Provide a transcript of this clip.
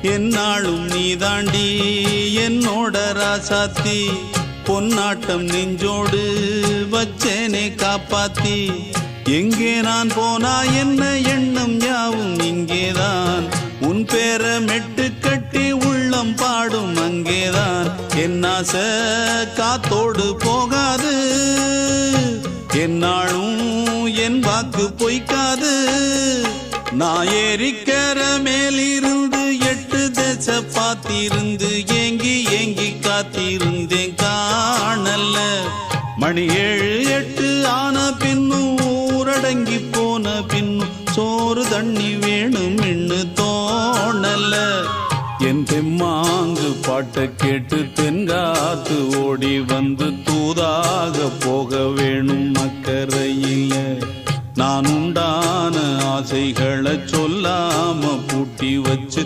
என்னாலும் நீ தாண்டி என்னோட ராசாத்தி பொன்னாட்டம் நெஞ்சோடு வச்சேனே காப்பாத்தி எங்கே நான் போனா என்ன எண்ணம் யாவும் இங்கேதான் உன் பேர மெட்டு கட்டி உள்ளம் பாடும் அங்கேதான் என் ஆசை காத்தோடு போகாது என்னாலும் என் வாக்கு பொய்க்காது நான் ஏறிக்கர மேலிருந்து 8 தேச பார்த்திருந்து ஏங்கி ஏங்கி காத்திருந்தேன் காணல்ல மணி 7 8 ஆன பின்னும் ஊரடங்கி போன பின்னும் சோறு தண்ணி வேணும் இன்னு தோணல என் தெம்மாங்கு பாட்டை கேட்டு தென்காத்து ஓடி வந்து தூதாக போக வேணும் அக்கறையில நான் உண்டான ஆசைகளை சொல்லாம பூட்டி வச்சு